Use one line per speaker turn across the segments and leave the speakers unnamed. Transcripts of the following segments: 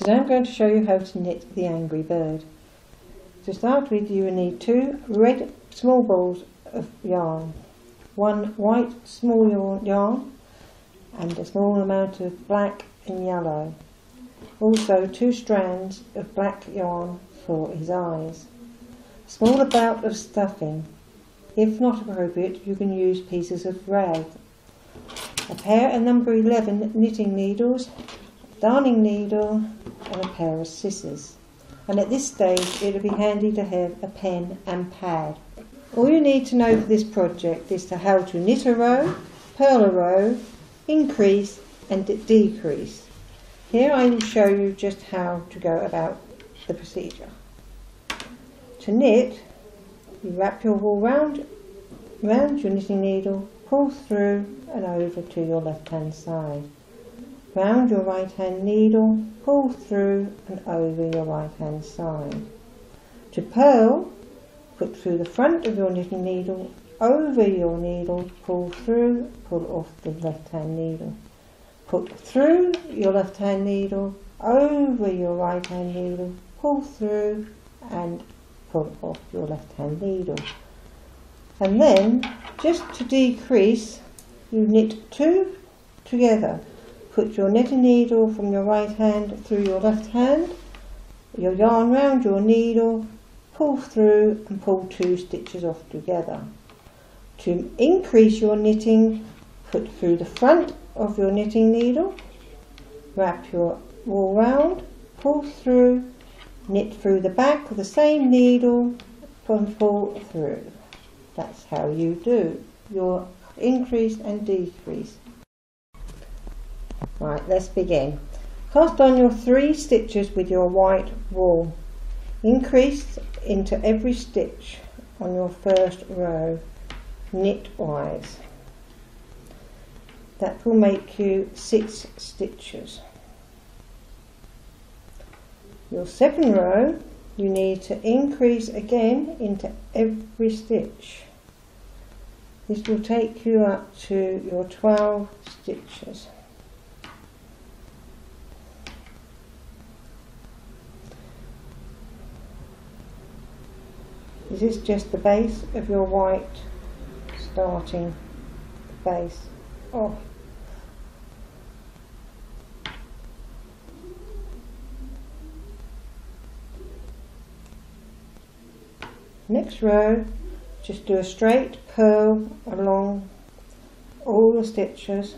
Today I'm going to show you how to knit the Angry Bird. To start with, you will need 2 red small balls of yarn, 1 white small yarn and a small amount of black and yellow. Also 2 strands of black yarn for his eyes. A small amount of stuffing. If not appropriate, you can use pieces of rag. A pair of number 11 knitting needles, a darning needle and a pair of scissors. And at this stage it will be handy to have a pen and pad. All you need to know for this project is how to knit a row, purl a row, increase and decrease. Here I will show you just how to go about the procedure. To knit, you wrap your wool round your knitting needle, pull through and over to your left hand side. Round your right hand needle, pull through and over your right hand side. To purl, put through the front of your knitting needle, over your needle, pull through, pull off the left hand needle. Put through your left hand needle, over your right hand needle, pull through and pull off your left hand needle. And then, just to decrease, you knit 2 together. Put your knitting needle from your right hand through your left hand, your yarn round your needle, pull through and pull 2 stitches off together. To increase your knitting, put through the front of your knitting needle, wrap your wool round, pull through, knit through the back of the same needle and pull through. That's how you do your increase and decrease. Right, let's begin. Cast on your 3 stitches with your white wool. Increase into every stitch on your first row, knitwise. That will make you 6 stitches. Your second row, you need to increase again into every stitch. This will take you up to your 12 stitches. This is just the base of your white, starting the base off. Next row, just do a straight purl along all the stitches.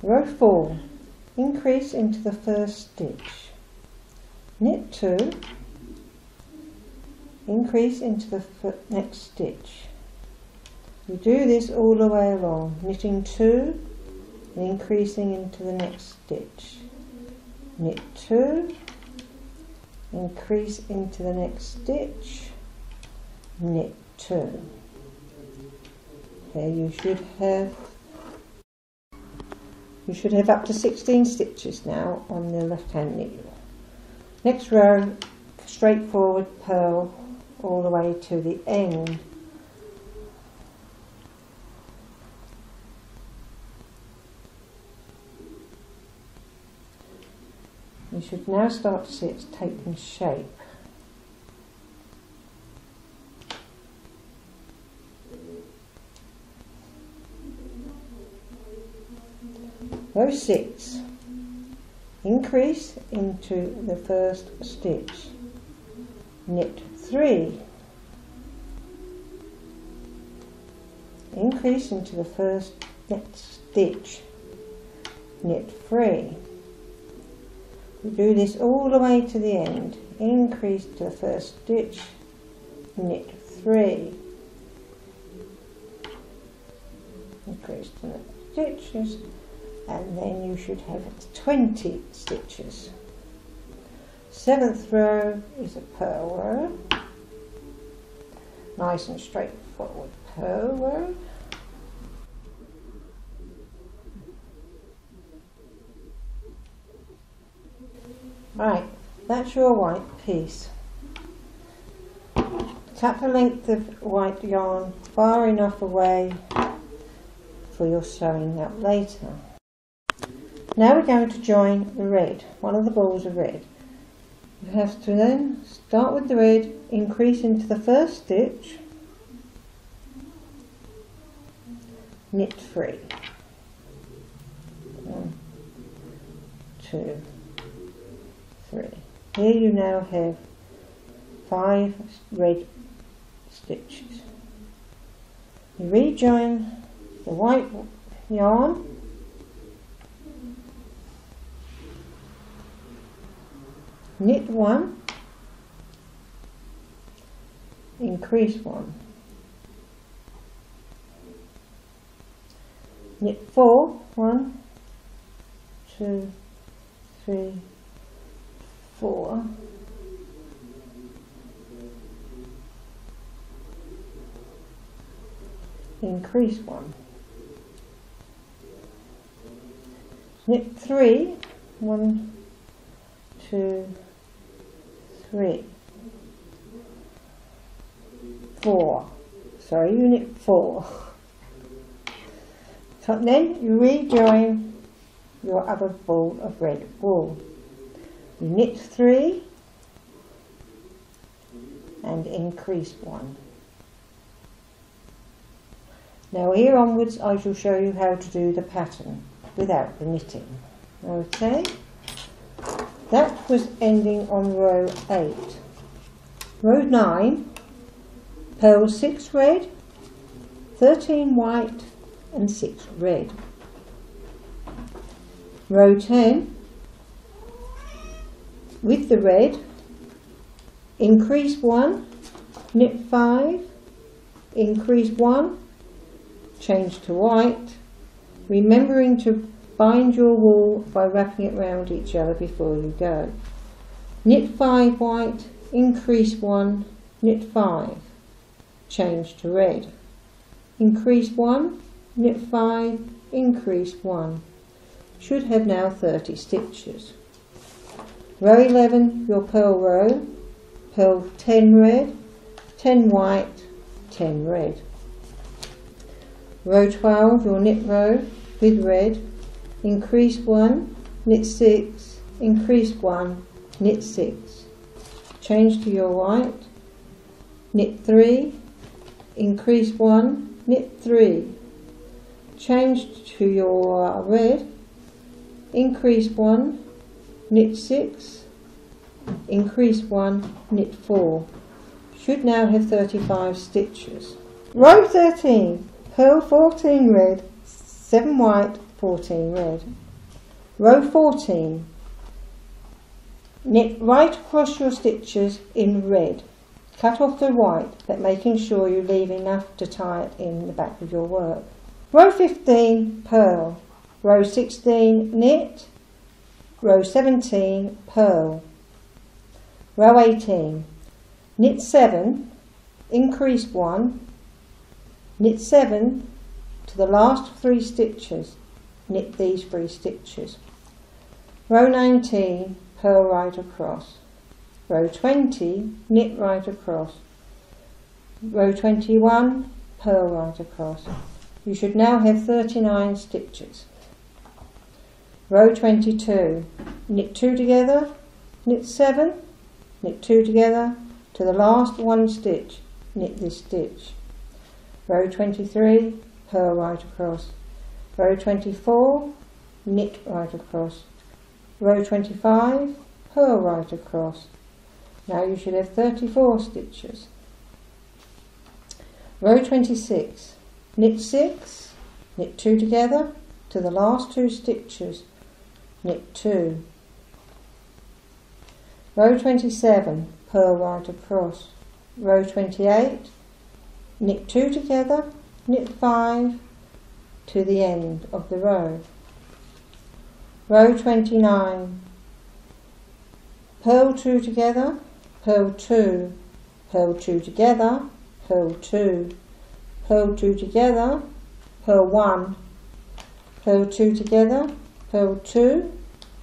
Row 4, increase into the first stitch, knit 2, increase into the next stitch. You do this all the way along, knitting 2 and increasing into the next stitch. Knit 2, increase into the next stitch, knit 2. Here you should have up to 16 stitches now on the left hand needle. Next row, straight forward purl all the way to the end. You should now start to see it's taking shape. Row 6, increase into the first stitch, knit 3, increase into the next stitch, knit 3. You do this all the way to the end, increase to the first stitch, knit 3, increase to the stitches, and then you should have 20 stitches. 7th row is a purl row, nice and straightforward purl row. Right, that's your white piece. Tuck the length of white yarn far enough away for your sewing up later. Now we're going to join the red, one of the balls of red. You have to then start with the red, increase into the first stitch, knit 3. 1, 2, 3. Here you now have 5 red stitches. You rejoin the white yarn, knit 1, increase 1, knit 4, 1, 2, 3, 4, increase 1, knit 3, 1, 2, 3, 4, sorry, you knit 4. So then you rejoin your other ball of red wool. You knit 3 and increase 1. Now here onwards I shall show you how to do the pattern without the knitting. Okay, that was ending on row 8. Row 9, purl 6 red, 13 white and 6 red. Row 10, with the red, increase 1, knit 5, increase 1, change to white, remembering to bind your wool by wrapping it round each other before you go. Knit 5 white, increase 1, knit 5, change to red, increase 1, knit 5, increase 1. Should have now 30 stitches. Row 11, your purl row, purl 10 red, 10 white, 10 red. Row 12, your knit row with red, increase 1, knit 6, increase 1, knit 6. Change to your white, knit 3, increase 1, knit 3. Change to your red, increase 1, knit 6, increase 1, knit 4. Should now have 35 stitches. Row 13, purl 14 red, 7 white, 14 red. Row 14, knit right across your stitches in red. Cut off the white, but making sure you leave enough to tie it in the back of your work. Row 15, purl. Row 16, knit. Row 17, purl. Row 18, knit 7, increase 1, knit 7 to the last 3 stitches, knit these 3 stitches. Row 19, purl right across. Row 20, knit right across. Row 21, purl right across. You should now have 39 stitches. Row 22, knit 2 together, knit 7, knit 2 together, to the last 1 stitch, knit this stitch. Row 23, purl right across. Row 24, knit right across. Row 25, purl right across. Now you should have 34 stitches. Row 26, knit 6, knit 2 together, to the last 2 stitches, knit 2. Row 27, purl right across. Row 28, knit 2 together, knit 5 to the end of the row. Row 29, purl 2 together, purl 2, purl 2 together, purl 2, purl 2 together, purl 1, purl 2 together, purl 2,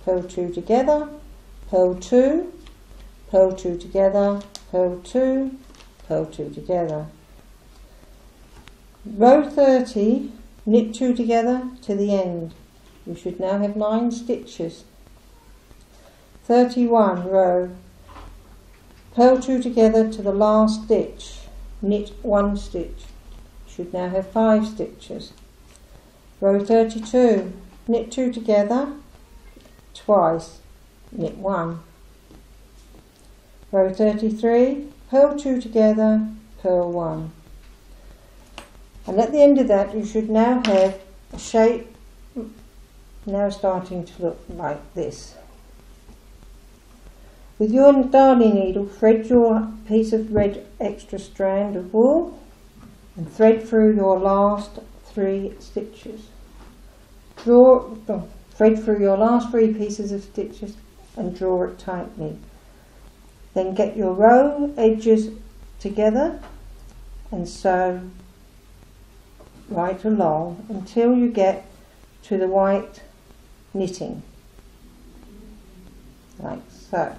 purl 2 together, purl 2, purl 2 together, purl 2, purl 2 together. Row 30, knit 2 together to the end. You should now have 9 stitches. 31 row, purl 2 together to the last stitch, knit 1 stitch. You should now have 5 stitches. Row 32, knit 2 together twice, knit 1. Row 33, purl 2 together, purl 1. And at the end of that you should now have a shape now starting to look like this. With your darning needle, thread your piece of red extra strand of wool and thread through your last 3 stitches. Thread through your last 3 pieces of stitches and draw it tightly. Then get your row edges together and sew right along until you get to the white knitting, like so.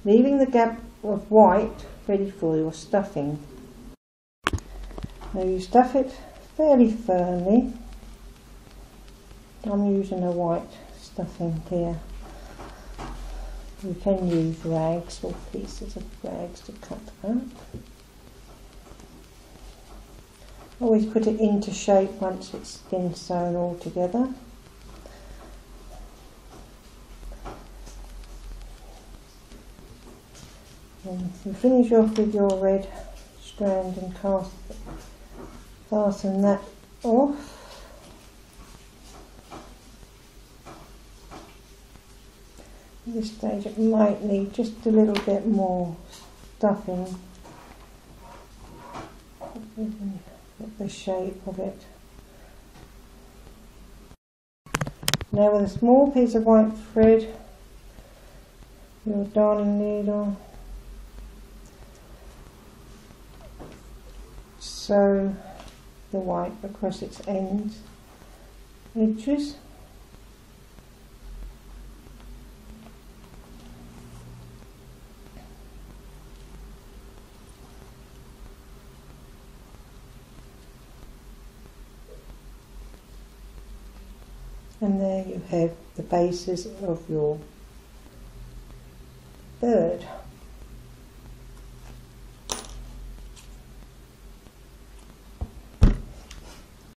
Leaving the gap of white ready for your stuffing. Now you stuff it fairly firmly. I'm using a white stuffing here. You can use rags or pieces of rags to cut that. Always put it into shape once it's been sewn all together. And you finish off with your red strand and fasten that off. At this stage it might need just a little bit more stuffing. Get the shape of it. Now with a small piece of white thread, your darning needle, sew the white across its edges. And there you have the bases of your bird.